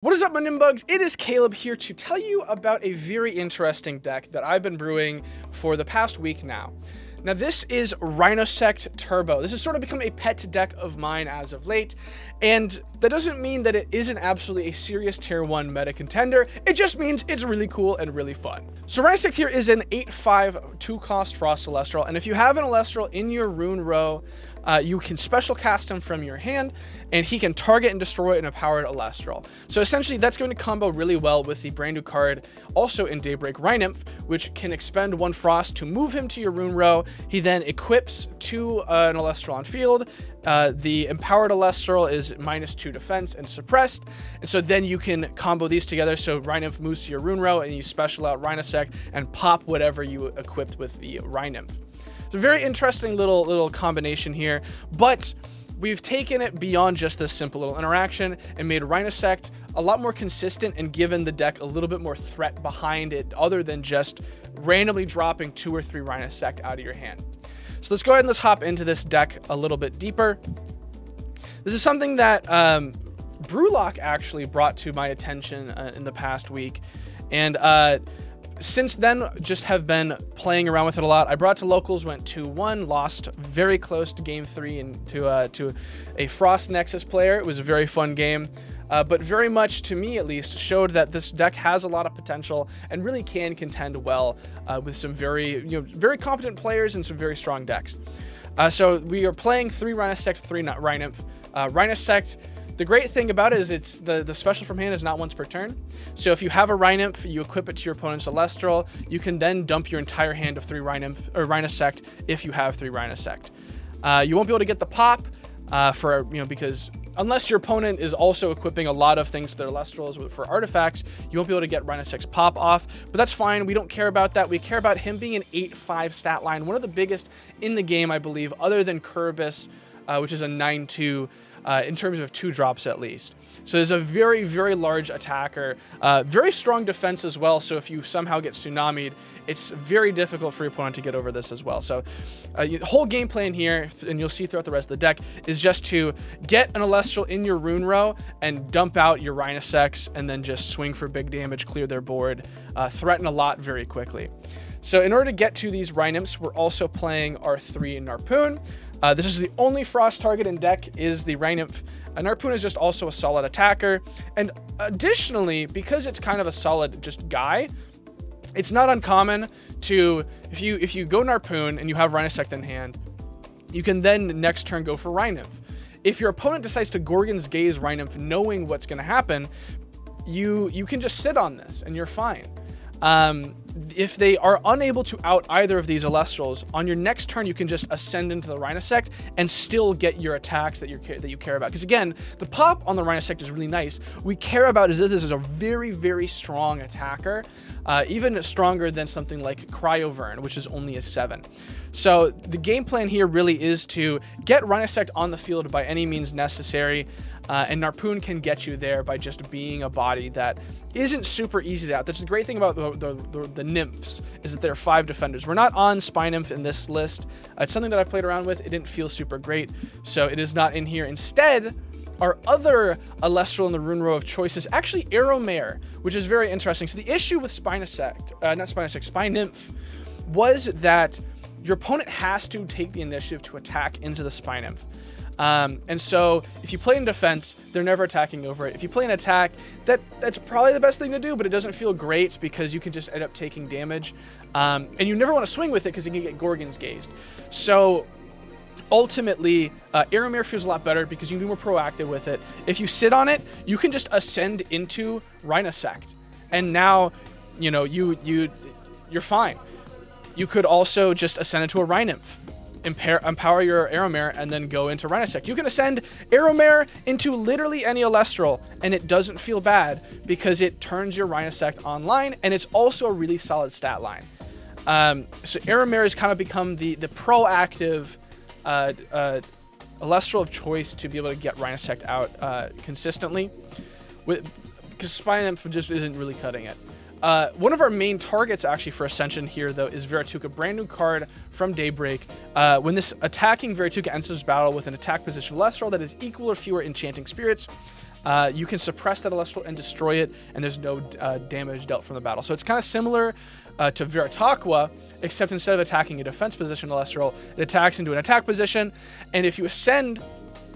What is up, my nimbugs? It is Caleb here to tell you about a very interesting deck that I've been brewing for the past week now. Now, this is RHINOSECT Turbo. This has sort of become a pet deck of mine as of late, and that doesn't mean that it isn't absolutely a serious tier 1 meta contender. It just means it's really cool and really fun. So RHINOSECT here is an 8/5 2-cost Frost Elestral, and if you have an Elestral in your rune row, you can special cast him from your hand, and he can target and destroy an empowered Elestral. So essentially, that's going to combo really well with the brand new card, also in Daybreak, Rhinymph, which can expend 1 Frost to move him to your rune row. He then equips to an Elestral on field. The empowered Elestral is -2 defense and suppressed, and so then you can combo these together. So Rhinymph moves to your rune row, and you special out RHINOSECT and pop whatever you equipped with the Rhinymph. It's a very interesting little combination here, but we've taken it beyond just this simple little interaction and made RHINOSECT a lot more consistent and given the deck a little bit more threat behind it, other than just randomly dropping 2 or 3 RHINOSECT out of your hand. So let's go ahead and let's hop into this deck a little bit deeper. This is something that Brewlock actually brought to my attention in the past week, and since then, just have been playing around with it a lot. I brought it to locals, went 2-1, lost very close to game 3 and to a Frost Nexus player. It was a very fun game, but very much, to me at least, showed that this deck has a lot of potential and really can contend well with some very competent players and some very strong decks. So we are playing 3 RHINOSECT, 3 Rhinymph. RHINOSECT, the great thing about it is it's the special from hand is not once per turn. So if you have a Rhinymph, you equip it to your opponent's Elestral, you can then dump your entire hand of 3 RHINOSECT if you have 3 RHINOSECT. You won't be able to get the pop because unless your opponent is also equipping a lot of things to their Elestrals for artifacts, you won't be able to get RHINOSECT's pop off, but that's fine. We don't care about that. We care about him being an 8/5 stat line, one of the biggest in the game, I believe, other than Kerbis, which is a 9/2 in terms of 2 drops at least. So there's a very, very large attacker, very strong defense as well. So if you somehow get tsunami'd, it's very difficult for your opponent to get over this as well. So the whole game plan here, and you'll see throughout the rest of the deck, is just to get an Elestral in your rune row and dump out your RHINOSECTs, and then just swing for big damage, clear their board, threaten a lot very quickly. So in order to get to these Rhinymphs, we're also playing our 3 Narpoon. This is the only Frost target in deck is the Rhinymph. Narpoon is just also a solid attacker. And additionally, because it's kind of a solid just guy, it's not uncommon to, if you go Narpoon and you have RHINOSECT in hand, you can then next turn go for Rhinymph. If your opponent decides to Gorgon's Gaze Rhinymph knowing what's going to happen, you can just sit on this and you're fine. If they are unable to out either of these Elestrals, on your next turn you can just ascend into the RHINOSECT and still get your attacks that you care about. Because again, the pop on the RHINOSECT is really nice. We care about is that this is a very, very strong attacker, even stronger than something like Cryovern, which is only a 7. So the game plan here really is to get RHINOSECT on the field by any means necessary. And Narpoon can get you there by just being a body that isn't super easy to out. That's the great thing about the nymphs, is that they're 5 defenders. We're not on Spy Nymph in this list. It's something that I've played around with. It didn't feel super great, so it is not in here. Instead, our other Elestral in the rune row of choice is actually Arrowmare, which is very interesting. So the issue with Spy Nymph was that your opponent has to take the initiative to attack into the Spy Nymph. And so if you play in defense, they're never attacking over it. If you play in attack, that's probably the best thing to do, but it doesn't feel great because you can just end up taking damage. And you never want to swing with it because you can get Gorgon's Gazed. So ultimately, Arrowmare feels a lot better because you can be more proactive with it. If you sit on it, you can just ascend into RHINOSECT. And now, you're fine. You could also just ascend into a Rhinymph. Empower your Arrowmare and then go into RHINOSECT. You can ascend Arrowmare into literally any Elestral, and it doesn't feel bad because it turns your RHINOSECT online, and it's also a really solid stat line. So Arrowmare has kind of become the proactive Elestral of choice to be able to get RHINOSECT out consistently, because Spy Nymph just isn't really cutting it. One of our main targets actually for Ascension here, though, is Verituka, brand new card from Daybreak. When this attacking Verituka enters battle with an attack position Elestral that is equal or fewer enchanting spirits, you can suppress that Elestral and destroy it, and there's no damage dealt from the battle. So it's kind of similar to Veritaqua, except instead of attacking a defense position Elestral, it attacks into an attack position, and if you ascend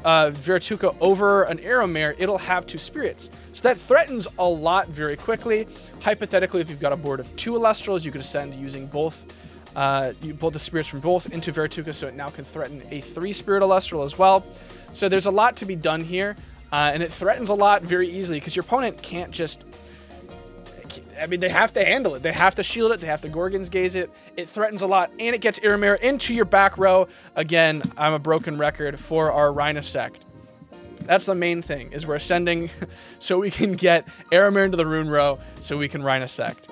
Veritaqua over an Aeromare, it'll have 2 spirits. So that threatens a lot very quickly. Hypothetically, if you've got a board of 2 Elestrals, you could ascend using both the spirits from both into Veritaqua, so it now can threaten a 3-spirit Elestral as well. So there's a lot to be done here, and it threatens a lot very easily because your opponent can't just... I mean, they have to handle it. They have to shield it. They have to Gorgon's Gaze it. It threatens a lot, and it gets Aeromare into your back row. Again, I'm a broken record for our RHINOSECT. That's the main thing, is we're ascending so we can get Aeromare into the rune row so we can RHINOSECT.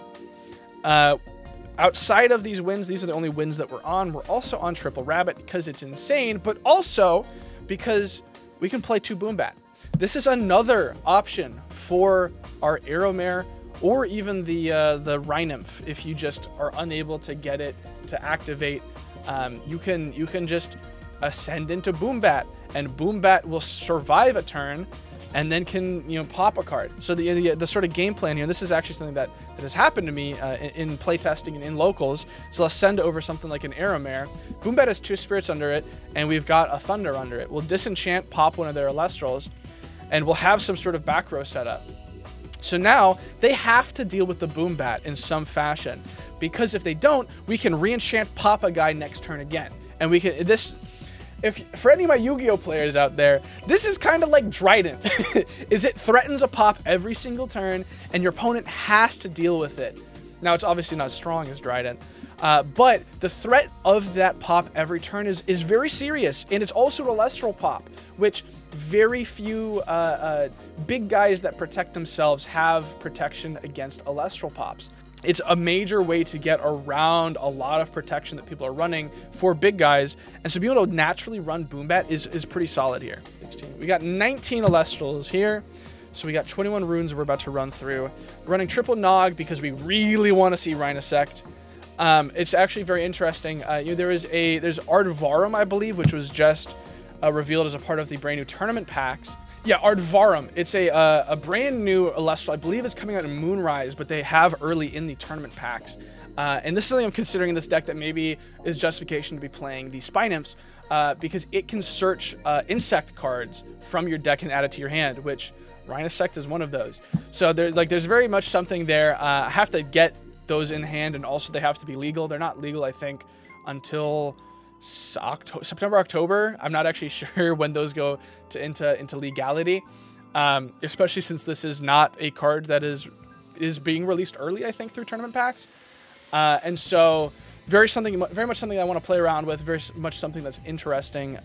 Outside of these wins, these are the only wins that we're on. We're also on Triple Rabbit because it's insane, but also because we can play 2 Boombat. This is another option for our Aeromare or even the Rhinymph. If you just are unable to get it to activate, you can just ascend into Boombat, and Boombat will survive a turn and then can, you know, pop a card. So the sort of game plan here, this is actually something that has happened to me in playtesting and in locals. So I'll ascend over something like an Aeromare. Boombat has 2 spirits under it, and we've got a Thunder under it. We'll disenchant, pop one of their Elestrals, and we'll have some sort of back row set up. So now they have to deal with the Boombat in some fashion, because if they don't, we can re-enchant, pop a guy next turn again. And we can, for any of my Yu-Gi-Oh players out there, this is kind of like Trident. Is it threatens a pop every single turn, and your opponent has to deal with it. Now, it's obviously not as strong as Trident, but the threat of that pop every turn is very serious, and it's also an Elestral pop, which very few big guys that protect themselves have protection against Elestral pops. It's a major way to get around a lot of protection that people are running for big guys, and so being able to naturally run Boombat is pretty solid here. 16. We got 19 Elestrals here, so we got 21 runes we're about to run through. We're running triple Nog because we really want to see RHINOSECT. It's actually very interesting. You know, there's Ardvarum, I believe, which was just revealed as a part of the brand new tournament packs. Yeah, Ardvarum. It's a brand new Elestral. I believe it's coming out in Moonrise, but they have early in the tournament packs. And this is something I'm considering in this deck that maybe is justification to be playing the Spy Nymphs, because it can search insect cards from your deck and add it to your hand, which RHINOSECT is one of those. So there's very much something there. I have to get those in hand, and also they have to be legal. They're not legal, I think, until September, October. I'm not actually sure when those go into legality, especially since this is not a card that is being released early, I think, through tournament packs. And so very much something I want to play around with, very much something that's interesting.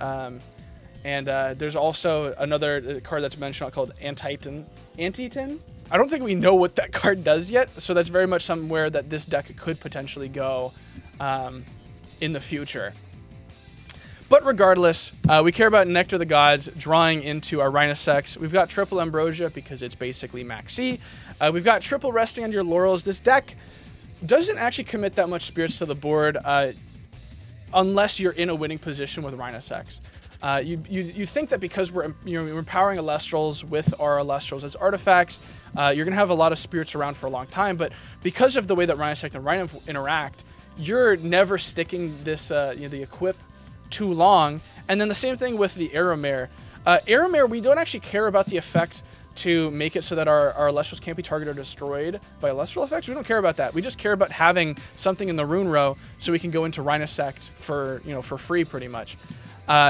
And there's also another card that's mentioned called Antiton. I don't think we know what that card does yet, so that's very much somewhere that this deck could potentially go in the future. But regardless, we care about Nectar of the Gods drawing into our RHINOSECTs. We've got triple Ambrosia because it's basically Max C. We've got triple Resting on Your Laurels. This deck doesn't actually commit that much spirits to the board unless you're in a winning position with RHINOSECTs. You think that because we're empowering Elestrals with our Elestrals as artifacts, you're going to have a lot of spirits around for a long time, but because of the way that RHINOSECT and Rhinymph interact, you're never sticking this the equip too long. And then the same thing with the Aeromare. Aeromare, we don't actually care about the effect to make it so that our Elestrals can't be targeted or destroyed by Elestral effects. We don't care about that. We just care about having something in the rune row so we can go into RHINOSECT for free, pretty much.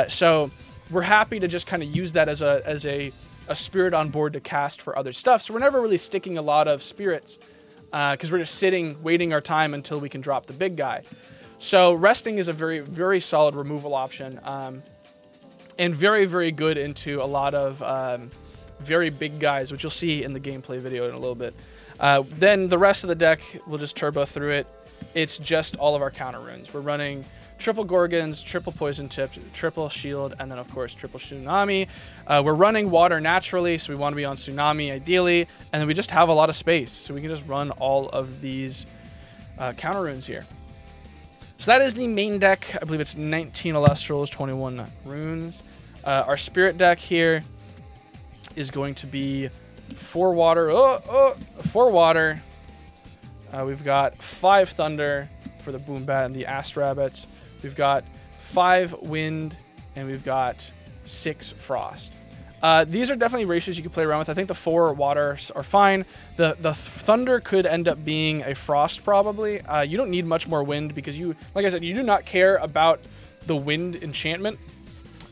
So we're happy to just kind of use that as a spirit on board to cast for other stuff. So we're never really sticking a lot of spirits because we're just sitting, waiting our time until we can drop the big guy. So resting is a very, very solid removal option, and very, very good into a lot of very big guys, which you'll see in the gameplay video in a little bit. Then the rest of the deck, we'll just turbo through it. It's just all of our counter runes. We're running triple Gorgons, triple Poison Tips, triple Shield, and then, of course, triple Tsunami. We're running water naturally, so we want to be on Tsunami, ideally, and then we just have a lot of space, so we can just run all of these counter runes here. So that is the main deck. I believe it's 19 Elestrals, 21 runes. Our Spirit deck here is going to be 4 water. 4 water. We've got 5 thunder for the boom bat and the Ast Rabbits. We've got 5 wind, and we've got 6 frost. These are definitely ratios you can play around with. I think the 4 water are fine. The thunder could end up being a frost probably. You don't need much more wind because you, like I said, you do not care about the wind enchantment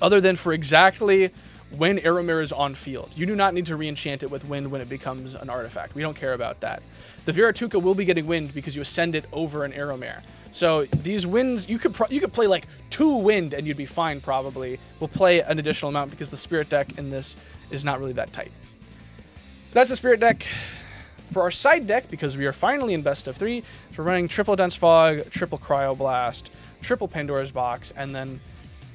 other than for exactly when Aeromare is on field. You do not need to re-enchant it with wind when it becomes an artifact. We don't care about that. The Viratuka will be getting wind because you ascend it over an Aeromare. So these winds, you could play like 2 wind and you'd be fine probably. We'll play an additional amount because the Spirit deck in this is not really that tight. So that's the Spirit deck. For our side deck, because we are finally in best of 3, so we're running triple Dense Fog, triple Cryoblast, triple Pandora's Box, and then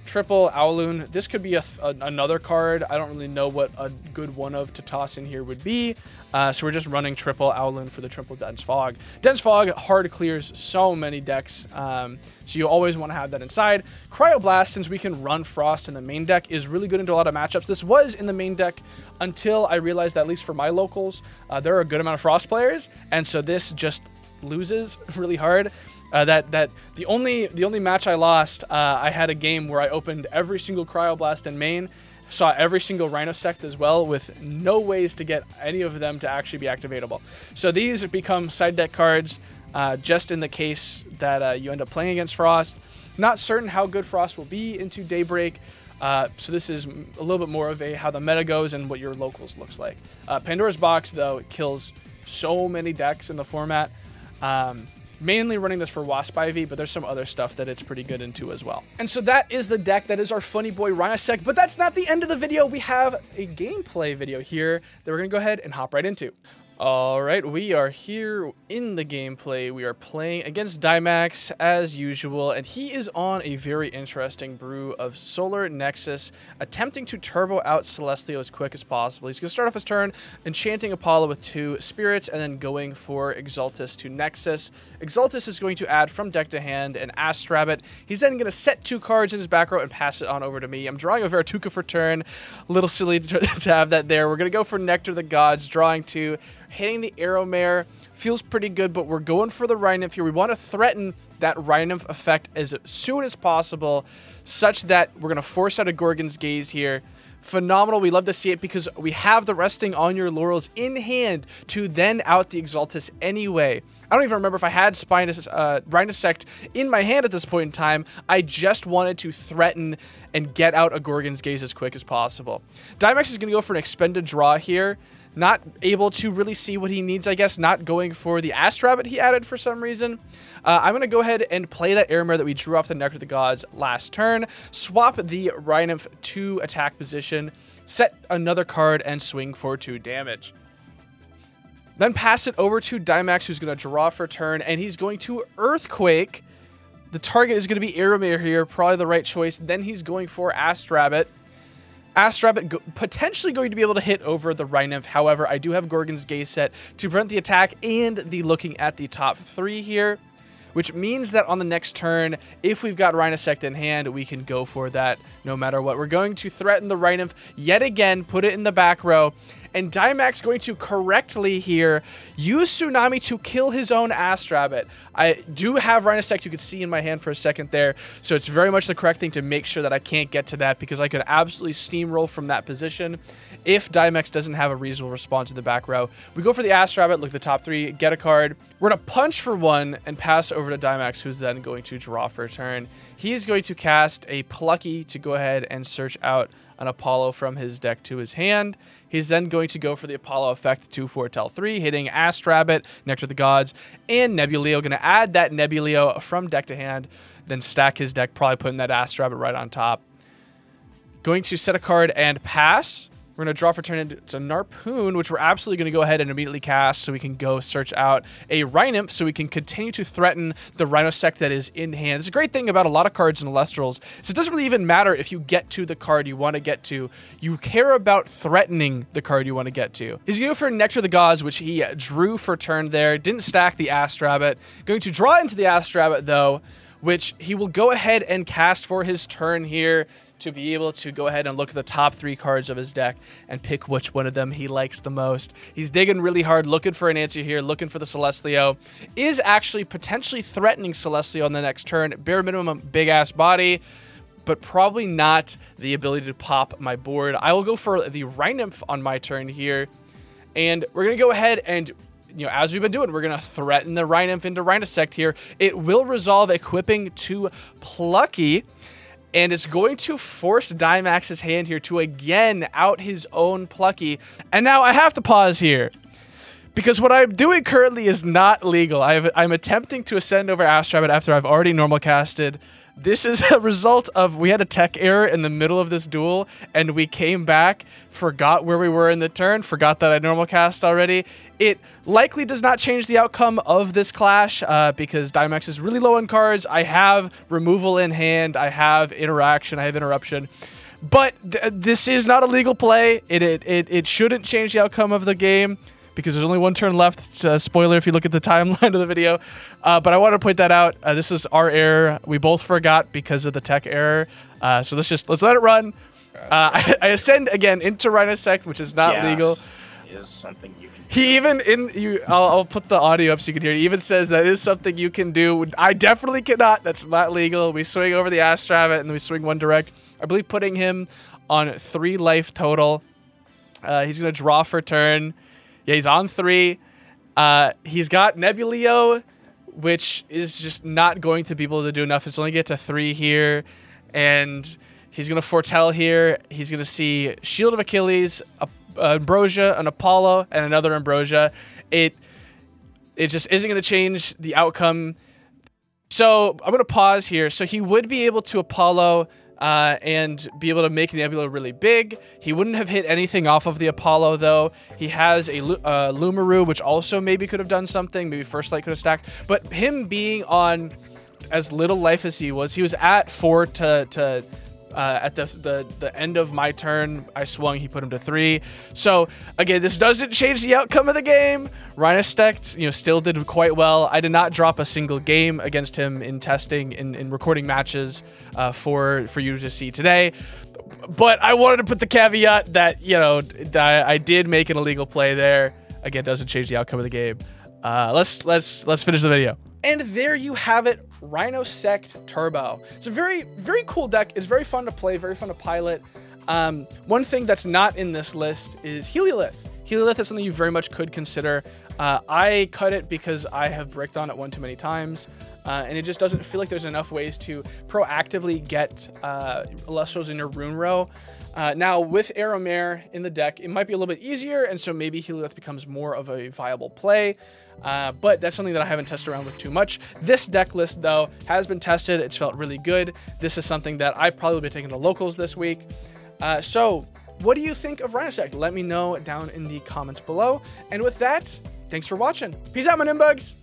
triple Owloon. This could be another card. I don't really know what a good one of to toss in here would be. So we're just running triple Owloon for the triple Dense Fog. Dense Fog hard clears so many decks, so you always want to have that inside. Cryoblast, since we can run Frost in the main deck, is really good into a lot of matchups. This was in the main deck until I realized that, at least for my locals, there are a good amount of Frost players, and so this just loses really hard. The only match I lost, I had a game where I opened every single Cryoblast in main, saw every single RHINOSECT as well, with no ways to get any of them to actually be activatable. So these become side deck cards, just in the case that you end up playing against Frost. Not certain how good Frost will be into Daybreak, so this is a little bit more of a how the meta goes and what your locals looks like. Pandora's Box, though, it kills so many decks in the format. Mainly running this for Wasp Ivy, but there's some other stuff that it's pretty good into as well. And so that is the deck. That is our funny boy RHINOSECT, but that's not the end of the video. We have a gameplay video here that we're gonna go ahead and hop right into. All right, we are here in the gameplay. We are playing against Dymax as usual, and he is on a very interesting brew of Solar Nexus, attempting to turbo out Celestial as quick as possible. He's going to start off his turn enchanting Apollo with 2 spirits, and then going for Exaltus to Nexus. Exaltus is going to add from deck to hand an Ast Rabbit. He's then going to set 2 cards in his back row and pass it on over to me. I'm drawing a Viratuka for turn. A little silly to have that there. We're going to go for Nectar of the Gods, drawing 2. Hitting the Aeromare feels pretty good, but we're going for the Rhinymph here. We want to threaten that Rhinymph effect as soon as possible, such that we're going to force out a Gorgon's Gaze here. Phenomenal. We love to see it because we have the Resting on Your Laurels in hand to then out the Exaltus anyway. I don't even remember if I had RHINOSECT in my hand at this point in time. I just wanted to threaten and get out a Gorgon's Gaze as quick as possible. Dymax is going to go for an expended draw here. Not able to really see what he needs, I guess. Not going for the Ast Rabbit he added for some reason. I'm going to go ahead and play that Aeromare that we drew off the Nectar of the Gods last turn. Swap the Rhinymph to attack position. Set another card and swing for 2 damage. Then pass it over to Dymax, who's going to draw for turn. And he's going to Earthquake. The target is going to be Aeromare here. Probably the right choice. Then he's going for Ast Rabbit. Ast Rabbit potentially going to be able to hit over the Rhinymph. However, I do have Gorgon's Gaze set to prevent the attack and the looking at the top 3 here, which means that on the next turn, if we've got RHINOSECT in hand, we can go for that no matter what. We're going to threaten the Rhinymph yet again, put it in the back row, and Dymax going to correctly here use Tsunami to kill his own Ast Rabbit. I do have RHINOSECT, you could see in my hand for a second there, so it's very much the correct thing to make sure that I can't get to that, because I could absolutely steamroll from that position if Dymax doesn't have a reasonable response in the back row. We go for the Ast Rabbit, look at the top 3, get a card. We're going to punch for 1 and pass over to Dymax, who's then going to draw for a turn. He's going to cast a Plucky to go ahead and search out an Apollo from his deck to his hand. He's then going to go for the Apollo effect to foretell 3, hitting Ast Rabbit, Nectar of the Gods, and Nebuleo. Going to add that Nebuleo from deck to hand, then stack his deck, probably putting that Ast Rabbit right on top. Going to set a card and pass. We're going to draw for turn into Narpoon, which we're absolutely going to go ahead and immediately cast so we can go search out a Rhinymph so we can continue to threaten the RHINOSECT that is in hand. It's a great thing about a lot of cards in Elestrals is it doesn't really even matter if you get to the card you want to get to. You care about threatening the card you want to get to. He's going to go for Nectar of the Gods, which he drew for turn there. Didn't stack the Ast Rabbit. Going to draw into the Ast Rabbit, though, which he will go ahead and cast for his turn here. to be able to go ahead and look at the top 3 cards of his deck and pick which one of them he likes the most. He's digging really hard, looking for an answer here, looking for the Celestlio. Is actually potentially threatening Celestlio on the next turn. Bare minimum, big-ass body, but probably not the ability to pop my board. I will go for the Rhinymph on my turn here, and we're going to go ahead and, you know, as we've been doing, we're going to threaten the Rhinymph into RHINOSECT here. It will resolve equipping to Plucky, and it's going to force Dynamax's hand here to again out his own Plucky. And now I have to pause here, because what I'm doing currently is not legal. I'm attempting to ascend over Astrabbit after I've already normal casted. This is a result of, we had a tech error in the middle of this duel, and we came back, forgot where we were in the turn, forgot that I normal cast already. It likely does not change the outcome of this clash, because Dynamax is really low on cards. I have removal in hand, I have interaction, I have interruption. But this is not a legal play. It shouldn't change the outcome of the game, because there's only one turn left. Spoiler if you look at the timeline of the video. But I want to point that out. This is our error. We both forgot because of the tech error. So let's let it run. I ascend again into RHINOSECT, which is not legal. Is something you can do. He even I'll put the audio up so you can hear it. He even says that is something you can do. I definitely cannot. That's not legal. We swing over the Astrabbit and then we swing 1 direct. I believe putting him on 3 life total. He's gonna draw for turn. Yeah, he's on 3. He's got Nebuleo, which is just not going to be able to do enough. It's only get to 3 here, and he's going to foretell here. He's going to see Shield of Achilles, Ambrosia, an Apollo, and another Ambrosia. It just isn't going to change the outcome. So I'm going to pause here. So he would be able to Apollo and be able to make Nebula really big. He wouldn't have hit anything off of the Apollo, though. He has a Lumaru, which also maybe could have done something. Maybe First Light could have stacked. But him being on as little life as he was at 4 to at the end of my turn, I swung, he put him to 3. So again, this doesn't change the outcome of the game. RHINOSECT, you know, still did quite well. I did not drop a single game against him in testing, in recording matches for you to see today. But I wanted to put the caveat that, you know, I did make an illegal play there. Again, doesn't change the outcome of the game. Let's finish the video. And there you have it, RHINOSECT Turbo. It's a very, very cool deck. It's very fun to play, very fun to pilot. One thing that's not in this list is Heliolith. Heliolith is something you very much could consider. I cut it because I have bricked on it one too many times, and it just doesn't feel like there's enough ways to proactively get Elestrals in your rune row. Now, with Aeromare in the deck, it might be a little bit easier, and so maybe Heliolith becomes more of a viable play. But that's something that I haven't tested around with too much. This deck list, though, has been tested. It's felt really good. This is something that I probably will be taking to locals this week. So what do you think of RHINOSECT? Let me know down in the comments below. And with that, thanks for watching. Peace out, my Nimbugs.